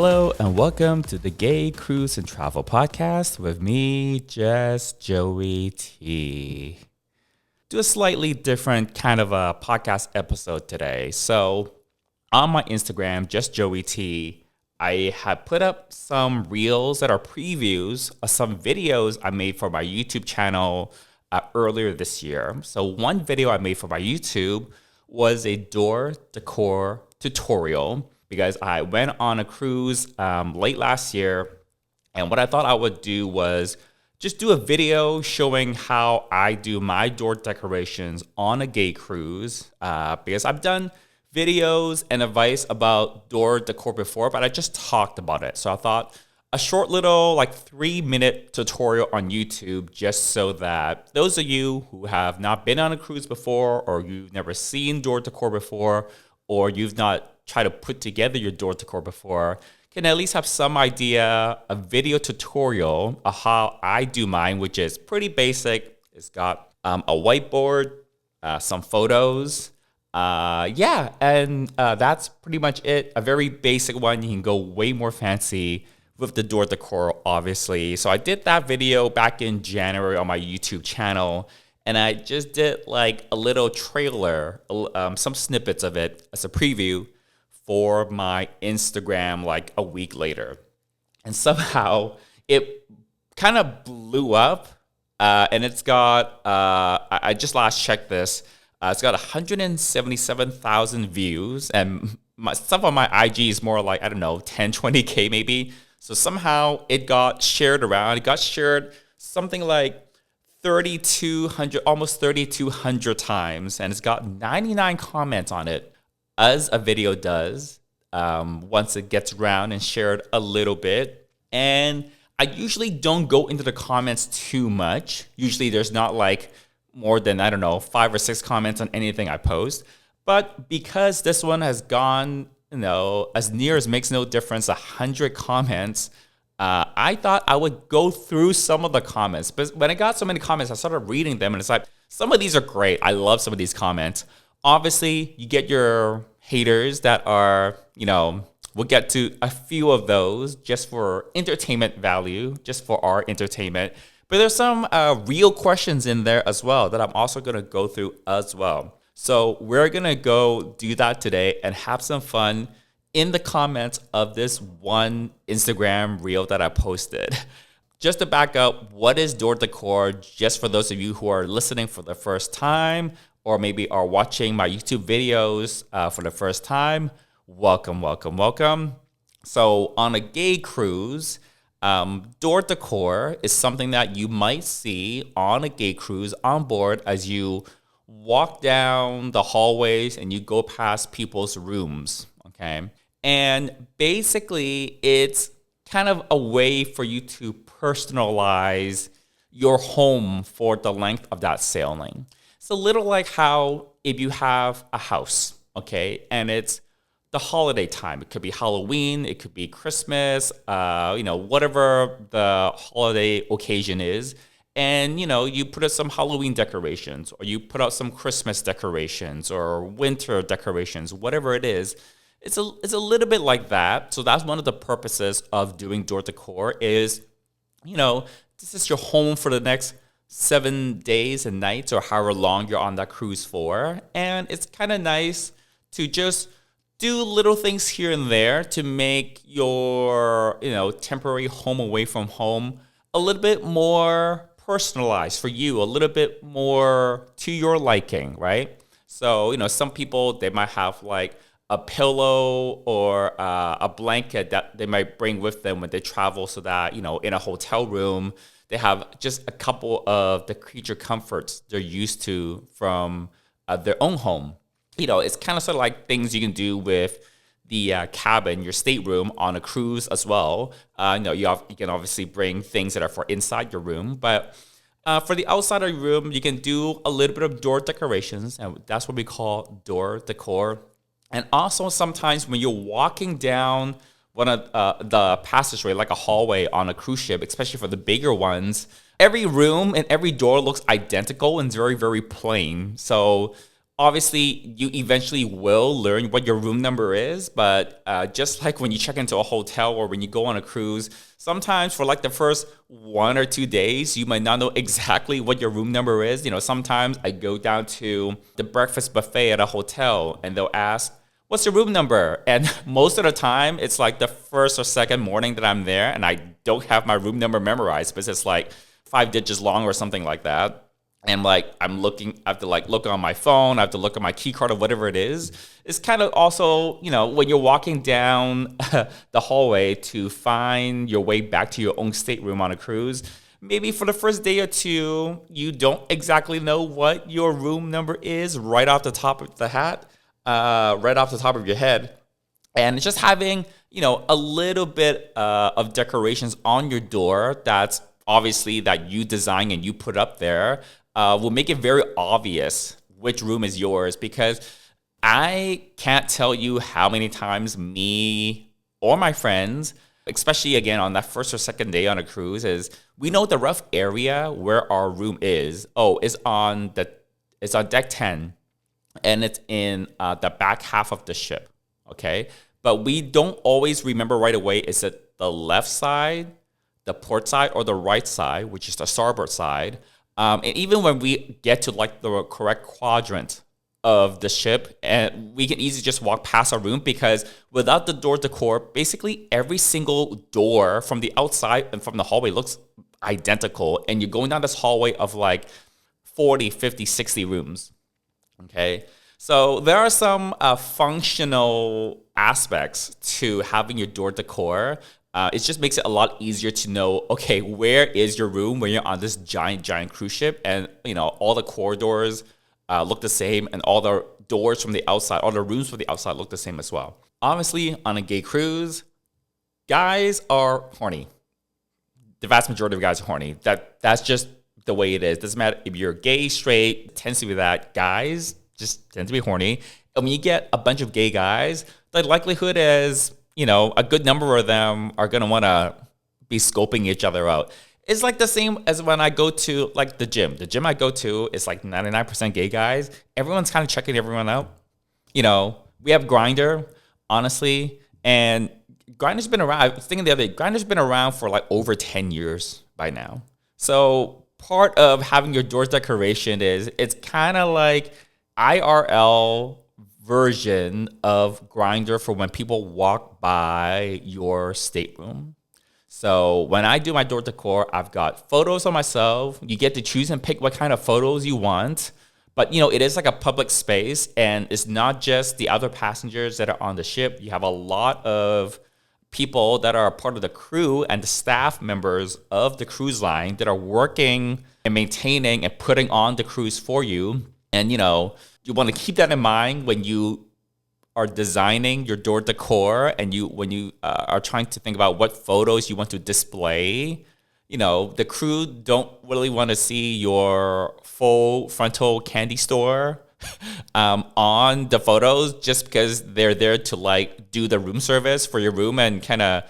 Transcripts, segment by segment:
Hello and welcome to the Gay Cruise and Travel Podcast with me, just Joey T. Do a slightly different kind of a podcast episode today. So on my Instagram, just Joey T, I have put up some reels that are previews of some videos I made for my YouTube channel earlier this year. So one video I made for my YouTube was a door decor tutorial because I went on a cruise late last year, and what I thought I would do was just do a video showing how I do my door decorations on a gay cruise because I've done videos and advice about door decor before, but I just talked about it. So I thought a short little 3-minute tutorial on YouTube just so that those of you who have not been on a cruise before, or you've never seen door decor before, or you've not tried to put together your door decor before, can at least have some idea, a video tutorial of how I do mine, which is pretty basic. It's got a whiteboard, some photos, and that's pretty much it. A very basic one. You can go way more fancy with the door decor, obviously. So I did that video back in January on my YouTube channel, and I just did a little trailer, some snippets of it as a preview for my Instagram a week later. And somehow it kind of blew up, and it's got, I just last checked this, it's got 177,000 views, and stuff on my IG is more 10, 20K maybe. So somehow it got shared around. It got shared something like 3,200, almost 3,200 times, and it's got 99 comments on it, as a video does once it gets around and shared a little bit. And I usually don't go into the comments too much. Usually there's not more than, 5 or 6 comments on anything I post. But because this one has gone, as near as makes no difference, 100 comments, I thought I would go through some of the comments. But when I got so many comments, I started reading them, and it's some of these are great. I love some of these comments. Obviously, you get your haters that are, we'll get to a few of those just for entertainment value, just for our entertainment. But there's some real questions in there as well that I'm also going to go through as well. So we're going to go do that today and have some fun in the comments of this one Instagram reel that I posted. Just to back up, what is door decor? Just for those of you who are listening for the first time, or maybe are watching my YouTube videos for the first time, welcome, welcome, welcome. So on a gay cruise, door decor is something that you might see on a gay cruise on board as you walk down the hallways and you go past people's rooms, okay? And basically, it's kind of a way for you to personalize your home for the length of that sailing. It's a little like how if you have a house, okay, and it's the holiday time. It could be Halloween, it could be Christmas, whatever the holiday occasion is. And, you put up some Halloween decorations, or you put out some Christmas decorations or winter decorations, whatever it is. It's a little bit like that. So that's one of the purposes of doing door decor is, this is your home for the next 7 days and nights, or however long you're on that cruise for. And it's kind of nice to just do little things here and there to make your, temporary home away from home a little bit more personalized for you, a little bit more to your liking, right? So, some people, they might have a pillow or a blanket that they might bring with them when they travel so that, in a hotel room, they have just a couple of the creature comforts they're used to from their own home. It's kind of sort of like things you can do with the cabin, your stateroom on a cruise as well. You can obviously bring things that are for inside your room, but for the outside of your room, you can do a little bit of door decorations, and that's what we call door decor. And also sometimes when you're walking down one of the passageway, like a hallway on a cruise ship, especially for the bigger ones, every room and every door looks identical and very, very plain. So Obviously, you eventually will learn what your room number is, but just like when you check into a hotel or when you go on a cruise, sometimes for like the first 1 or 2 days, you might not know exactly what your room number is. Sometimes I go down to the breakfast buffet at a hotel and they'll ask, what's your room number? And most of the time, it's like the first or second morning that I'm there and I don't have my room number memorized because it's like 5 digits long or something like that. And like I have to like look on my phone, I have to look at my key card or whatever it is. It's kind of also, when you're walking down the hallway to find your way back to your own stateroom on a cruise, maybe for the first day or two, you don't exactly know what your room number is right off the top of the hat, right off the top of your head. And it's just having, a little bit of decorations on your door that's obviously that you design and you put up there will make it very obvious which room is yours, because I can't tell you how many times me or my friends, especially again on that first or second day on a cruise, is we know the rough area where our room is. Oh, it's on deck 10 and it's in the back half of the ship. Okay. But we don't always remember right away, is it the left side, the port side, or the right side, which is the starboard side. And even when we get to like the correct quadrant of the ship, and we can easily just walk past our room, because without the door decor, basically every single door from the outside and from the hallway looks identical. And you're going down this hallway of like 40, 50, 60 rooms. Okay. So there are some functional aspects to having your door decor. It just makes it a lot easier to know, okay, where is your room when you're on this giant cruise ship, and all the corridors look the same, and all the doors from the outside, all the rooms from the outside look the same as well. Obviously, on a gay cruise, guys are horny. The vast majority of guys are horny. That's just the way it is. Doesn't matter if you're gay, straight, it tends to be that. Guys just tend to be horny. And when you get a bunch of gay guys, the likelihood is, a good number of them are going to want to be scoping each other out. It's like the same as when I go to like the gym. The gym I go to is like 99% gay guys. Everyone's kind of checking everyone out. We have Grindr, honestly, and Grindr's been around. I was thinking the other day, Grindr's been around for like over 10 years by now. So part of having your doors decoration is it's kind of like IRL version of Grindr for when people walk by your stateroom. So when I do my door decor, I've got photos of myself. You get to choose and pick what kind of photos you want. But, it is like a public space, and it's not just the other passengers that are on the ship. You have a lot of people that are a part of the crew and the staff members of the cruise line that are working and maintaining and putting on the cruise for you. And, you want to keep that in mind when you are designing your door decor, and when you are trying to think about what photos you want to display. The crew don't really want to see your full frontal candy store on the photos, just because they're there to like do the room service for your room and kind of,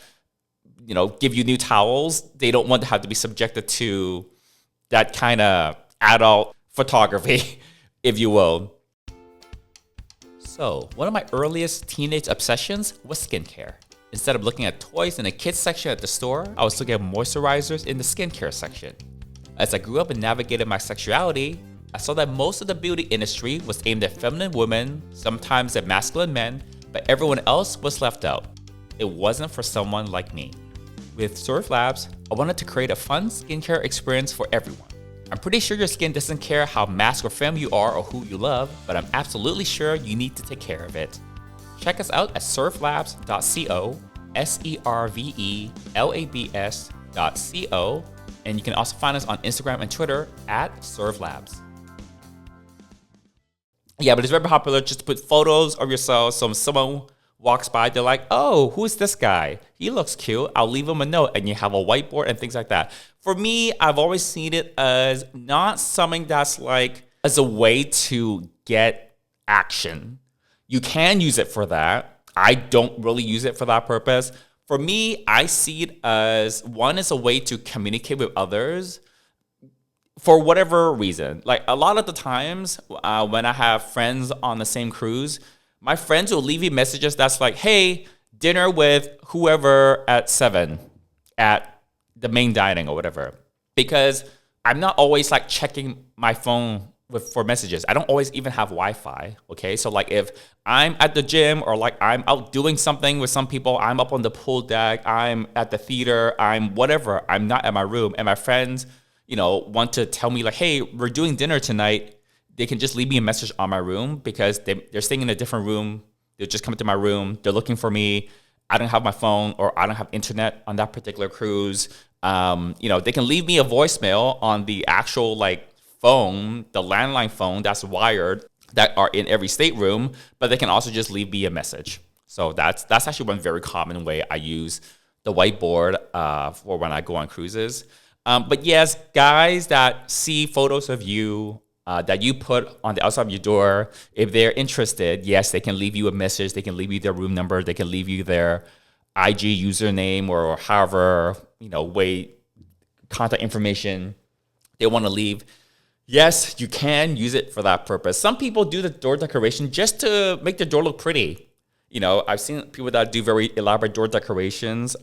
give you new towels. They don't want to have to be subjected to that kind of adult photography, if you will. So, one of my earliest teenage obsessions was skincare. Instead of looking at toys in the kids section at the store, I was looking at moisturizers in the skincare section. As I grew up and navigated my sexuality, I saw that most of the beauty industry was aimed at feminine women, sometimes at masculine men, but everyone else was left out. It wasn't for someone like me. With Surf Labs, I wanted to create a fun skincare experience for everyone. I'm pretty sure your skin doesn't care how masc or femme you are or who you love, but I'm absolutely sure you need to take care of it. Check us out at surflabs.co, SERVELABS.co, and you can also find us on Instagram and Twitter at surflabs. Yeah, but it's very popular just to put photos of yourself. So if someone walks by, they're like, oh, who's this guy? He looks cute. I'll leave him a note. And you have a whiteboard and things like that. For me, I've always seen it as not something that's like as a way to get action. You can use it for that. I don't really use it for that purpose. For me, I see it as one is a way to communicate with others for whatever reason. Like a lot of the times when I have friends on the same cruise, my friends will leave me messages that's like, hey, dinner with whoever at 7 at the main dining or whatever. Because I'm not always like checking my phone for messages. I don't always even have Wi-Fi. Okay. So like if I'm at the gym or like I'm out doing something with some people, I'm up on the pool deck, I'm at the theater, I'm whatever, I'm not at my room, and my friends, want to tell me like, hey, we're doing dinner tonight, they can just leave me a message on my room because they're staying in a different room. They're just coming to my room. They're looking for me. I don't have my phone or I don't have internet on that particular cruise. They can leave me a voicemail on the actual like phone, the landline phone that's wired that are in every stateroom, but they can also just leave me a message. So that's actually one very common way I use the whiteboard for when I go on cruises. But yes, guys that see photos of you that you put on the outside of your door, if they're interested, yes, they can leave you a message. They can leave you their room number. They can leave you their IG username or however, way contact information they want to leave. Yes, you can use it for that purpose. Some people do the door decoration just to make the door look pretty. I've seen people that do very elaborate door decorations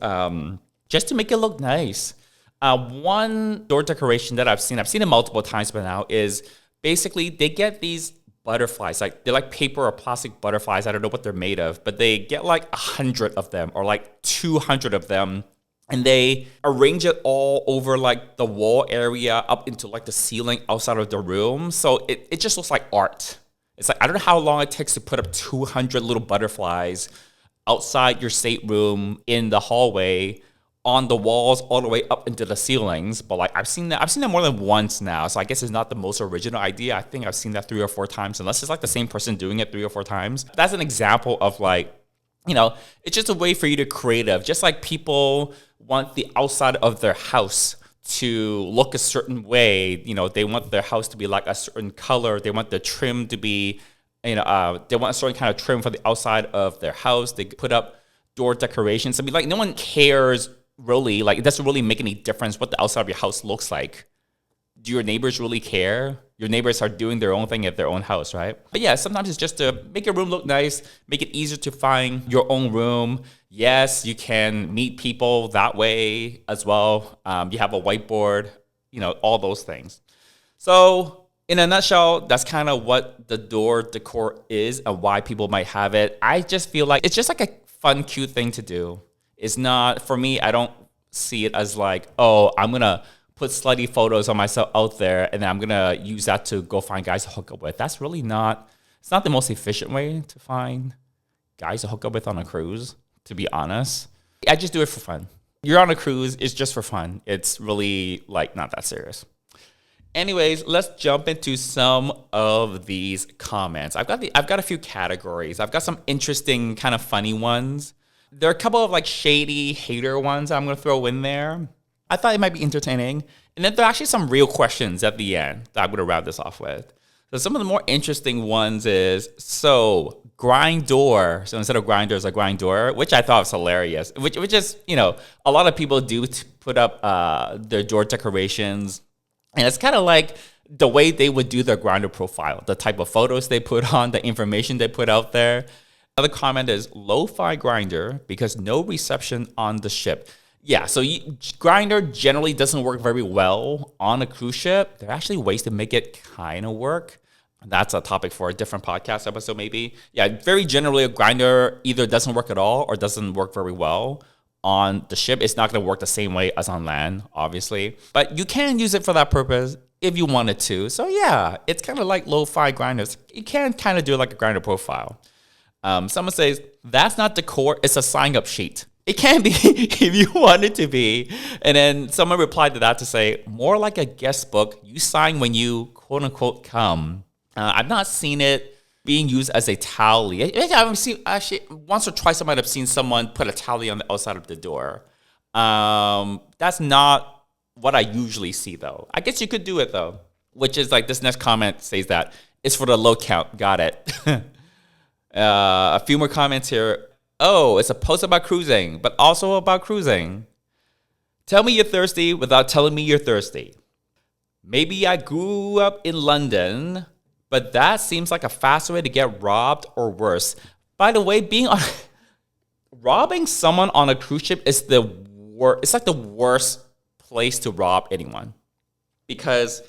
just to make it look nice. One door decoration that I've seen it multiple times by now, is basically they get these butterflies, like they're like paper or plastic butterflies. I don't know what they're made of, but they get like 100 of them or like 200 of them. And they arrange it all over like the wall area up into like the ceiling outside of the room. So it just looks like art. It's like, I don't know how long it takes to put up 200 little butterflies outside your stateroom in the hallway on the walls all the way up into the ceilings. But like I've seen that more than once now. So I guess it's not the most original idea. I think I've seen that 3 or 4 times, unless it's like the same person doing it 3 or 4 times. That's an example of like, it's just a way for you to creative. Just like people want the outside of their house to look a certain way. They want their house to be like a certain color. They want the trim to be, they want a certain kind of trim for the outside of their house. They put up door decorations. I mean, like no one cares really. Like it doesn't really make any difference what the outside of your house looks like. Do your neighbors really care? Your neighbors are doing their own thing at their own house, right? But yeah, sometimes it's just to make your room look nice, make it easier to find your own room. Yes, you can meet people that way as well. You have a whiteboard, all those things. So in a nutshell, that's kind of what the door decor is and why people might have it. I just feel like it's just like a fun, cute thing to do. It's not, for me, I don't see it as like, oh, I'm going to put slutty photos of myself out there and then I'm going to use that to go find guys to hook up with. That's really not, it's not the most efficient way to find guys to hook up with on a cruise, to be honest. I just do it for fun. You're on a cruise, it's just for fun. It's really like not that serious. Anyways, let's jump into some of these comments. I've got a few categories. I've got some interesting kind of funny ones. There are a couple of like shady hater ones I'm going to throw in there. I thought it might be entertaining. And then there are actually some real questions at the end that I'm going to round this off with. So some of the more interesting ones is, so grind door. So instead of grinder, it's a grind door, which I thought was hilarious. Which is, a lot of people do to put up their door decorations. And it's kind of like the way they would do their grinder profile, the type of photos they put on, the information they put out there. Another comment is lo-fi grinder because no reception on the ship. Yeah, so grinder generally doesn't work very well on a cruise ship. There are actually ways to make it kind of work. That's a topic for a different podcast episode maybe. Yeah, very generally a grinder either doesn't work at all or doesn't work very well on the ship. It's not going to work the same way as on land, obviously. But you can use it for that purpose if you wanted to. So yeah, it's kind of like lo-fi grinders. You can kind of do like a grinder profile. Someone says, that's not decor, it's a sign-up sheet. It can be if you want it to be. And then someone replied to that to say, more like a guest book you sign when you quote-unquote come. I've not seen it being used as a tally. I've seen, actually, once or twice I might have seen someone put a tally on the outside of the door. That's not what I usually see, though. I guess you could do it, though, which is like this next comment says that it's for the load count. Got it. A few more comments here. Oh, it's a post about cruising, but also about cruising. Tell me you're thirsty without telling me you're thirsty. Maybe I grew up in London, but that seems like a faster way to get robbed or worse. By the way, robbing someone on a cruise ship is the worst. It's like the worst place to rob anyone because,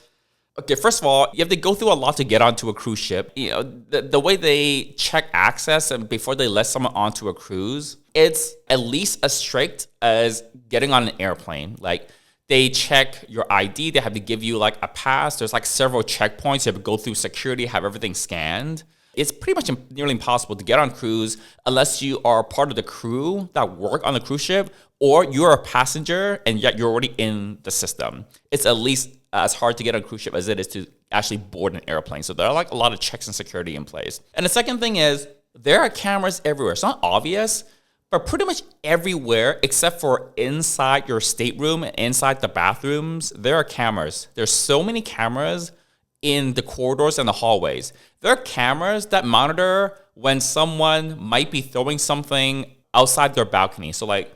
okay, first of all, you have to go through a lot to get onto a cruise ship. The way they check access and before they let someone onto a cruise, it's at least as strict as getting on an airplane. Like, they check your ID. They have to give you like a pass. There's like several checkpoints. You have to go through security, have everything scanned. It's pretty much nearly impossible to get on cruise unless you are part of the crew that work on the cruise ship or you're a passenger and yet you're already in the system. It's at least as hard to get on a cruise ship as it is to actually board an airplane. So there are like a lot of checks and security in place. And the second thing is there are cameras everywhere. It's not obvious, but pretty much everywhere except for inside your stateroom and inside the bathrooms, there are cameras. There's so many cameras in the corridors and the hallways. There are cameras that monitor when someone might be throwing something outside their balcony. So like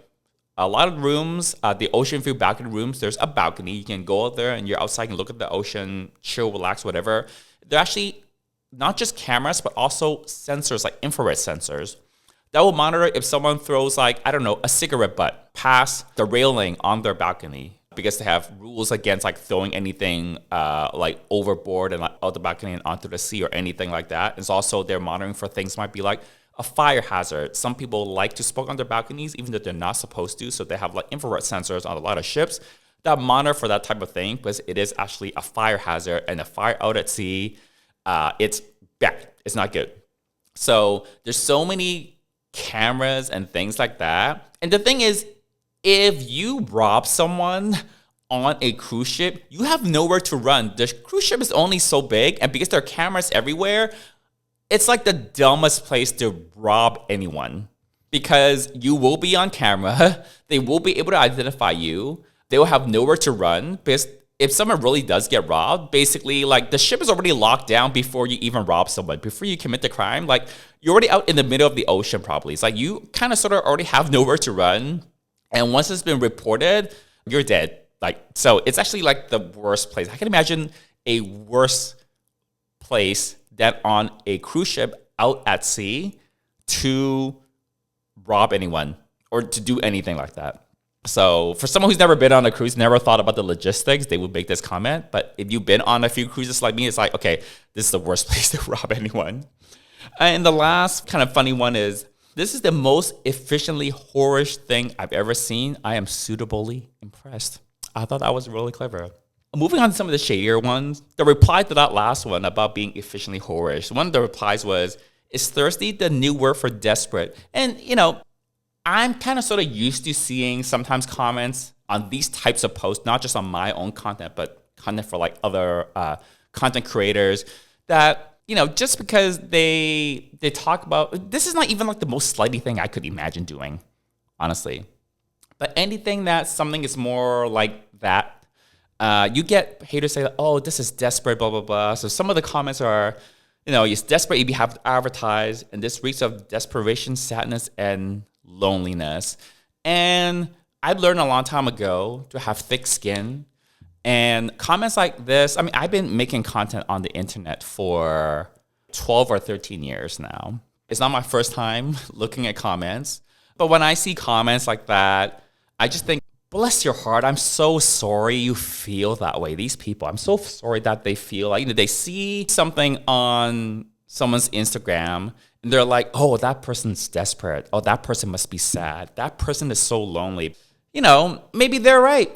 a lot of rooms, the ocean view balcony rooms, there's a balcony. You can go out there and you're outside and look at the ocean, chill, relax, whatever. They're actually not just cameras, but also sensors, like infrared sensors that will monitor if someone throws like, I don't know, a cigarette butt past the railing on their balcony because they have rules against like throwing anything like overboard and like out the balcony and onto the sea or anything like that. It's also they're monitoring for things might be like a fire hazard. Some people like to smoke on their balconies even though they're not supposed to. So they have like infrared sensors on a lot of ships that monitor for that type of thing because it is actually a fire hazard and a fire out at sea. It's bad. It's not good. So there's so many cameras and things like that. And the thing is, if you rob someone on a cruise ship, you have nowhere to run. The cruise ship is only so big, and because there are cameras everywhere, it's like the dumbest place to rob anyone because you will be on camera. They will be able to identify you. They will have nowhere to run because if someone really does get robbed, basically, like, the ship is already locked down before you even rob someone. Before you commit the crime, like, you're already out in the middle of the ocean probably. It's like you kind of sort of already have nowhere to run. And once it's been reported, you're dead. Like, so it's actually like the worst place. I can imagine a worse place than on a cruise ship out at sea to rob anyone or to do anything like that. So for someone who's never been on a cruise, never thought about the logistics, they would make this comment. But if you've been on a few cruises like me, it's like, okay, this is the worst place to rob anyone. And the last kind of funny one is, this is the most efficiently whorish thing I've ever seen. I am suitably impressed. I thought that was really clever. Moving on to some of the shadier ones, the reply to that last one about being efficiently whorish, one of the replies was, is thirsty the new word for desperate? And, you know, I'm kind of sort of used to seeing sometimes comments on these types of posts, not just on my own content, but content for like other content creators that, you know, just because they talk about, this is not even like the most slutty thing I could imagine doing, honestly. But anything that something is more like that, you get haters say, oh, this is desperate, blah, blah, blah. So some of the comments are, you know, it's desperate if you have to advertise, and this reeks of desperation, sadness, and loneliness. And I learned a long time ago to have thick skin. And comments like this, I mean, I've been making content on the internet for 12 or 13 years now. It's not my first time looking at comments. But when I see comments like that, I just think, bless your heart, I'm so sorry you feel that way. These people, I'm so sorry that they feel like, you know, they see something on someone's Instagram and they're like, oh, that person's desperate. Oh, that person must be sad. That person is so lonely. You know, maybe they're right.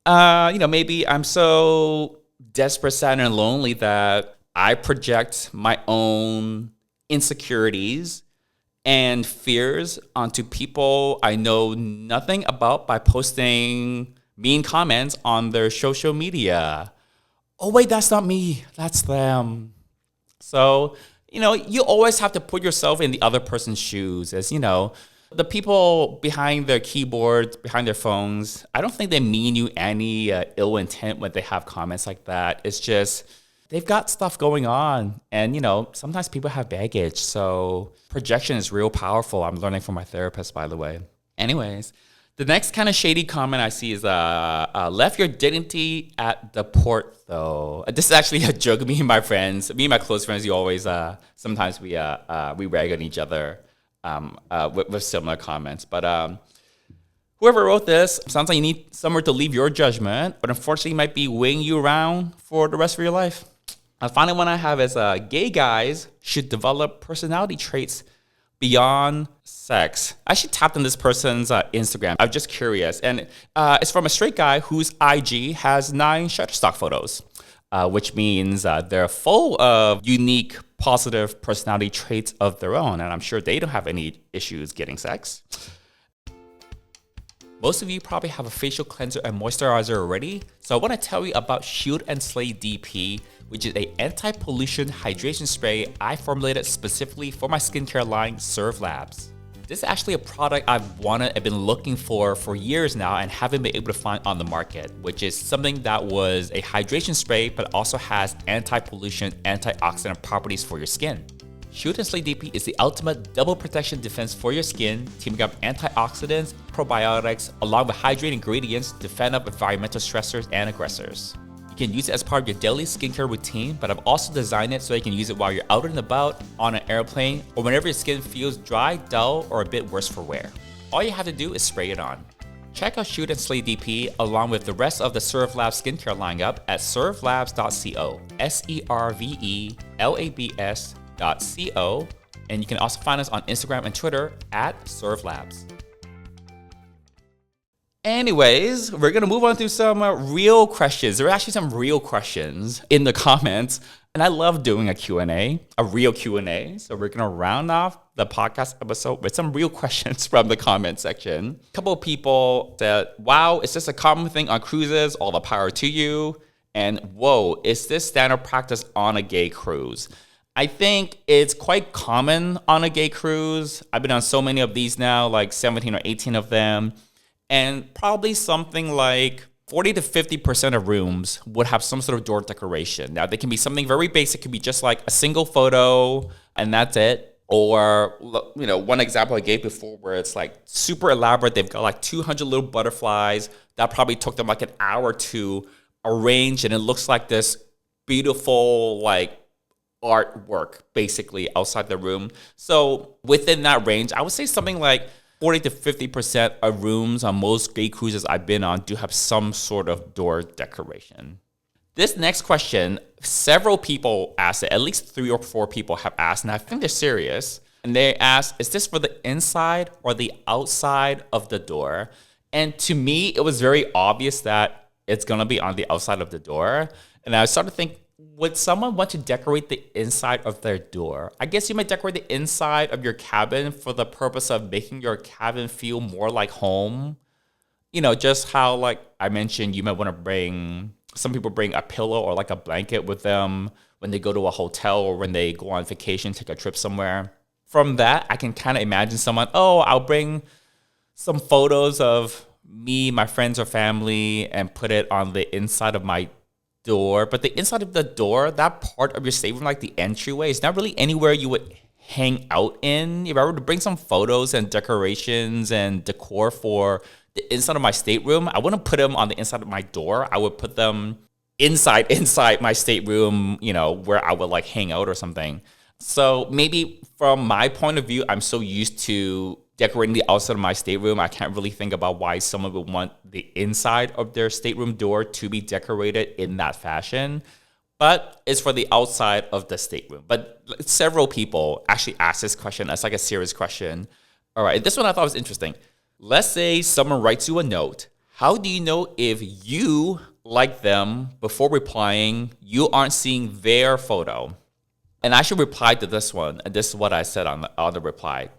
You know, maybe I'm so desperate, sad, and lonely that I project my own insecurities and fears onto people I know nothing about by posting mean comments on their social media. Oh, wait, that's not me. That's them. So, you know, you always have to put yourself in the other person's shoes. As you know, the people behind their keyboards, behind their phones, I don't think they mean you any ill intent when they have comments like that. It's just they've got stuff going on. And, you know, sometimes people have baggage. So projection is real powerful. I'm learning from my therapist, by the way. Anyways, The next kind of shady comment I see is left your dignity at the port though. This is actually a joke. Me and my friends, me and my close friends, you always sometimes we rag on each other with similar comments. But whoever wrote this sounds like you need somewhere to leave your judgment, but unfortunately might be weighing you around for the rest of your life. The final one I have is gay guys should develop personality traits beyond sex. I actually tapped on this person's Instagram. I'm just curious. And it's from a straight guy whose IG has 9 Shutterstock photos, which means they're full of unique, positive personality traits of their own. And I'm sure they don't have any issues getting sex. Most of you probably have a facial cleanser and moisturizer already. So I want to tell you about Shield and Slay DP, which is an anti-pollution hydration spray I formulated specifically for my skincare line, Serve Labs. This is actually a product I've been looking for years now and haven't been able to find on the market, which is something that was a hydration spray, but also has anti-pollution, antioxidant properties for your skin. Shield and Slay DP is the ultimate double protection defense for your skin, teaming up antioxidants, probiotics, along with hydrating ingredients to fend up environmental stressors and aggressors. You can use it as part of your daily skincare routine, but I've also designed it so you can use it while you're out and about, on an airplane, or whenever your skin feels dry, dull, or a bit worse for wear. All you have to do is spray it on. Check out Shield and Slay DP along with the rest of the Serve Labs skincare lineup at servelabs.co, servelabs.co, and you can also find us on Instagram and Twitter at ServeLabs. Anyways, we're gonna move on to some real questions. There are actually some real questions in the comments, and I love doing a Q&A, a real Q&A. So we're gonna round off the podcast episode with some real questions from the comment section. A couple of people said, wow, is this a common thing on cruises? All the power to you. And whoa, is this standard practice on a gay cruise? I think it's quite common on a gay cruise. I've been on so many of these now, like 17 or 18 of them. And probably something like 40 to 50% of rooms would have some sort of door decoration. Now, they can be something very basic. It could be just like a single photo and that's it. Or, you know, one example I gave before where it's like super elaborate. They've got like 200 little butterflies. That probably took them like an hour to arrange. And it looks like this beautiful, like, artwork basically outside the room. So within that range, I would say something like 40 to 50% of rooms on most gay cruises I've been on do have some sort of door decoration. This next question, several people asked it, at least 3 or 4 people have asked, and I think they're serious. And they asked, is this for the inside or the outside of the door? And to me, it was very obvious that it's gonna be on the outside of the door. And I started to think, would someone want to decorate the inside of their door? I guess you might decorate the inside of your cabin for the purpose of making your cabin feel more like home. You know, just how, like I mentioned, you might want to bring, some people bring a pillow or like a blanket with them when they go to a hotel or when they go on vacation, take a trip somewhere. From that, I can kind of imagine someone, oh, I'll bring some photos of me, my friends or family, and put it on the inside of my door. But the inside of the door, that part of your stateroom, like the entryway, is not really anywhere you would hang out in. If I were to bring some photos and decorations and decor for the inside of my stateroom, I wouldn't put them on the inside of my door. I would put them inside my stateroom, you know, where I would like hang out or something. So maybe from my point of view, I'm so used to decorating the outside of my stateroom, I can't really think about why someone would want the inside of their stateroom door to be decorated in that fashion. But it's for the outside of the stateroom. But several people actually asked this question as like a serious question. All right, this one I thought was interesting. Let's say someone writes you a note. How do you know if you like them before replying? You aren't seeing their photo. And I should reply to this one. And this is what I said on the reply.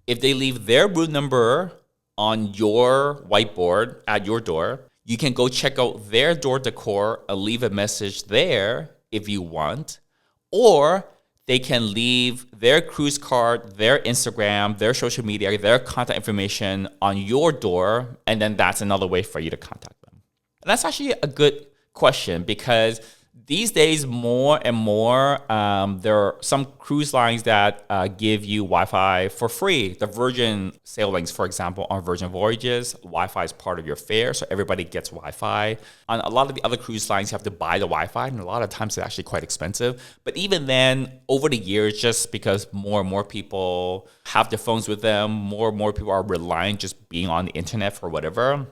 If they leave their room number on your whiteboard at your door, you can go check out their door decor and leave a message there if you want. Or they can leave their cruise card, their Instagram, their social media, their contact information on your door. And then that's another way for you to contact them. And that's actually a good question because These days, more and more, there are some cruise lines that give you Wi-Fi for free. The Virgin sailings, for example, on Virgin Voyages, Wi-Fi is part of your fare, so everybody gets Wi-Fi. On a lot of the other cruise lines, you have to buy the Wi-Fi, and a lot of times it's actually quite expensive. But even then, over the years, just because more and more people have their phones with them, more and more people are relying just being on the internet for whatever,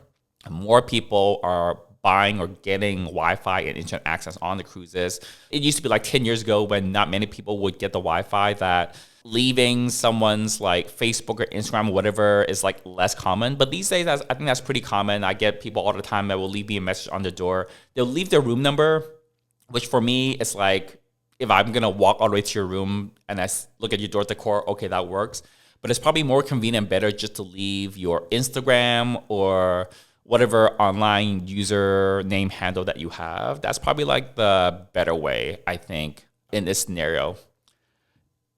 more people are buying or getting Wi-Fi and internet access on the cruises. It used to be like 10 years ago when not many people would get the Wi-Fi, that leaving someone's like Facebook or Instagram or whatever is like less common. But these days, I think that's pretty common. I get people all the time that will leave me a message on the door. They'll leave their room number, which for me is like, if I'm going to walk all the way to your room and I look at your door decor, okay, that works. But it's probably more convenient and better just to leave your Instagram or whatever online user name handle that you have. That's probably like the better way, I think, in this scenario.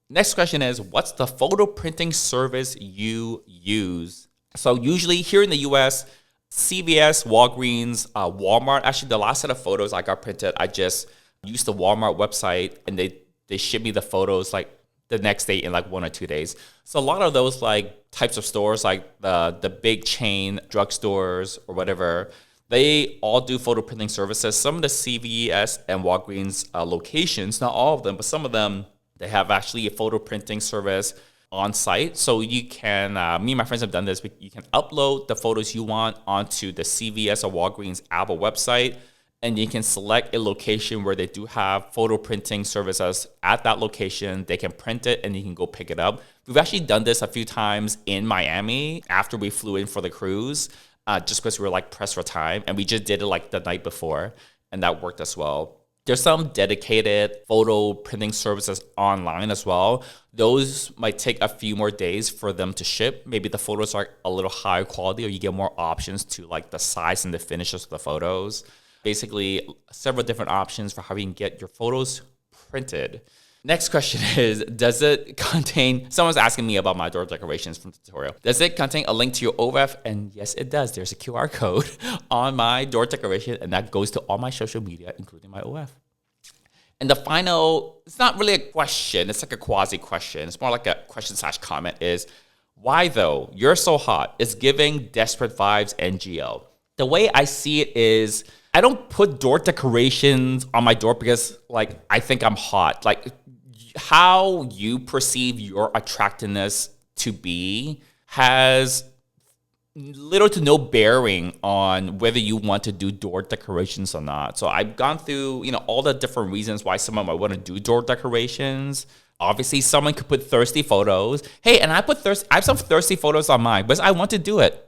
Next question is, what's the photo printing service you use? So usually here in the US, CVS, Walgreens, Walmart, actually the last set of photos I got printed, I just used the Walmart website and they ship me the photos like the next day in like 1 or 2 days. So a lot of those like types of stores, like the big chain drugstores or whatever, they all do photo printing services. Some of the CVS and Walgreens locations, not all of them, but some of them, they have actually a photo printing service on site. So you can, me and my friends have done this, you can upload the photos you want onto the CVS or Walgreens Apple website, and you can select a location where they do have photo printing services at that location. They can print it and you can go pick it up. We've actually done this a few times in Miami after we flew in for the cruise, just because we were like pressed for time. And we just did it like the night before, and that worked as well. There's some dedicated photo printing services online as well. Those might take a few more days for them to ship. Maybe the photos are a little higher quality, or you get more options to like the size and the finishes of the photos. Basically, several different options for how you can get your photos printed. Next question is, does it contain, someone's asking me about my door decorations from the tutorial. Does it contain a link to your OF? And yes, it does. There's a QR code on my door decoration, and that goes to all my social media, including my OF. And the final, it's not really a question, it's like a quasi question. It's more like a question / comment is, why though? You're so hot. It's giving desperate vibes NGL. The way I see it is, I don't put door decorations on my door because like I think I'm hot. Like how you perceive your attractiveness to be has little to no bearing on whether you want to do door decorations or not. So I've gone through, all the different reasons why someone might want to do door decorations. Obviously, someone could put thirsty photos. Hey, and I have some thirsty photos on mine because I want to do it.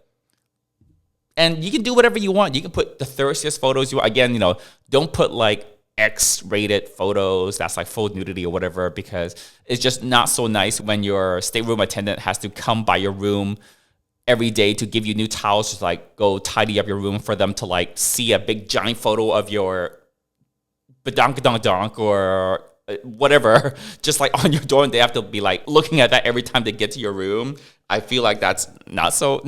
And you can do whatever you want. You can put the thirstiest photos you want. Again, don't put like X-rated photos that's like full nudity or whatever, because it's just not so nice when your stateroom attendant has to come by your room every day to give you new towels to like go tidy up your room for them to like see a big giant photo of your badonk or whatever just like on your door, and they have to be like looking at that every time they get to your room. I feel like that's not so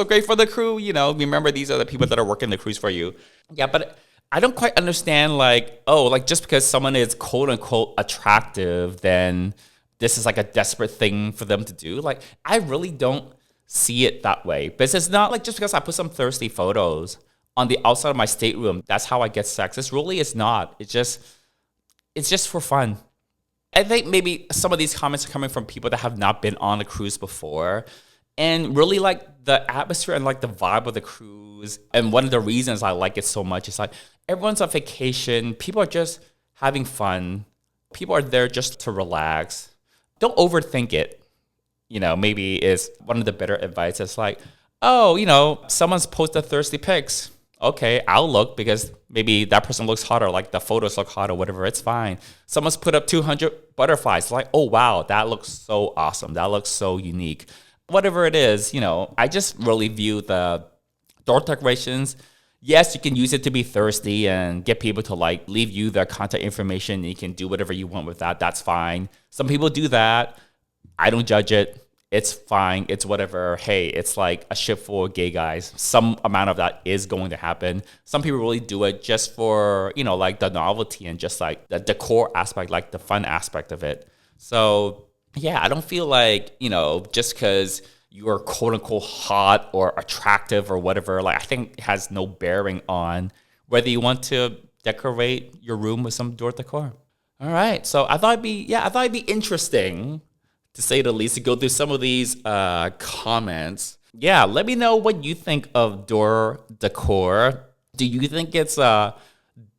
great for the crew. Remember, these are the people that are working the cruise for you. Yeah, but I don't quite understand like just because someone is quote unquote attractive, then this is like a desperate thing for them to do. Like I really don't see it that way. But it's not like just because I put some thirsty photos on the outside of my stateroom, that's how I get sex. It's not. It's just for fun. I think maybe some of these comments are coming from people that have not been on a cruise before and really like the atmosphere and like the vibe of the cruise. And one of the reasons I like it so much is like everyone's on vacation. People are just having fun. People are there just to relax. Don't overthink it. Maybe is one of the better advice. It's like, someone's posted thirsty pics. Okay, I'll look because maybe that person looks hot, or like the photos look hot or whatever. It's fine. Someone's put up 200 butterflies. Like, oh, wow, that looks so awesome. That looks so unique. Whatever it is, I just really view the door decorations. Yes, you can use it to be thirsty and get people to like leave you their contact information. You can do whatever you want with that. That's fine. Some people do that. I don't judge it. It's fine. It's whatever. Hey, it's like a ship full of gay guys. Some amount of that is going to happen. Some people really do it just for, like the novelty and just like the decor aspect, like the fun aspect of it. So yeah, I don't feel like, just because you are quote unquote hot or attractive or whatever, like I think it has no bearing on whether you want to decorate your room with some door decor. All right. So I thought it'd be interesting, to say the least, to go through some of these comments. Yeah, let me know what you think of door decor. Do you think it's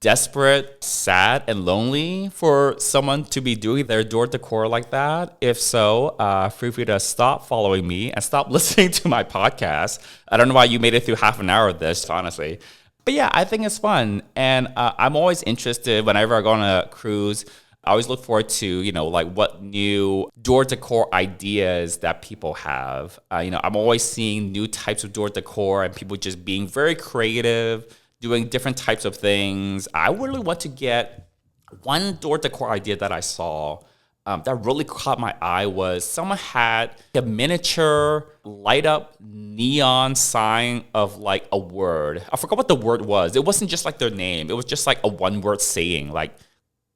desperate, sad, and lonely for someone to be doing their door decor like that? If so, feel free to stop following me and stop listening to my podcast. I don't know why you made it through half an hour of this, honestly. But yeah, I think it's fun. And I'm always interested whenever I go on a cruise. I always look forward to, like what new door decor ideas that people have. I'm always seeing new types of door decor and people just being very creative, doing different types of things. I really want to get one door decor idea that I saw that really caught my eye was someone had a miniature light up neon sign of like a word. I forgot what the word was. It wasn't just like their name. It was just like a one word saying like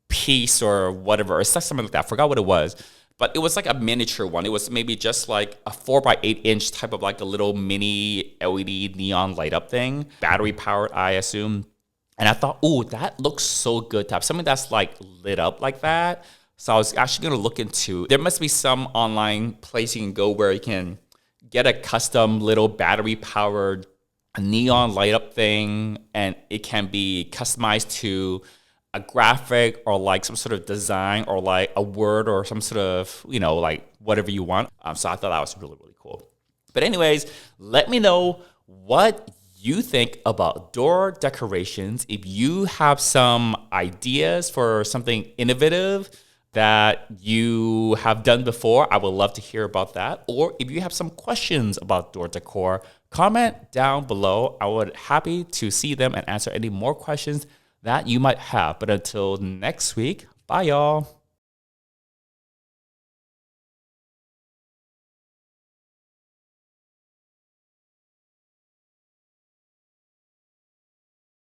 peace or whatever. It's like something like that. I forgot what it was. But it was like a miniature one. It was maybe just like a 4x8 inch type of like a little mini LED neon light up thing. Battery powered, I assume. And I thought, ooh, that looks so good to have something that's like lit up like that. So I was actually going to look into, there must be some online place you can go where you can get a custom little battery powered neon light up thing. And it can be customized to a graphic or like some sort of design or like a word or some sort of, like whatever you want. So I thought that was really, really cool. But anyways, let me know what you think about door decorations. If you have some ideas for something innovative that you have done before, I would love to hear about that. Or if you have some questions about door decor, comment down below. I would happy to see them and answer any more questions that you might have. But until next week, bye y'all.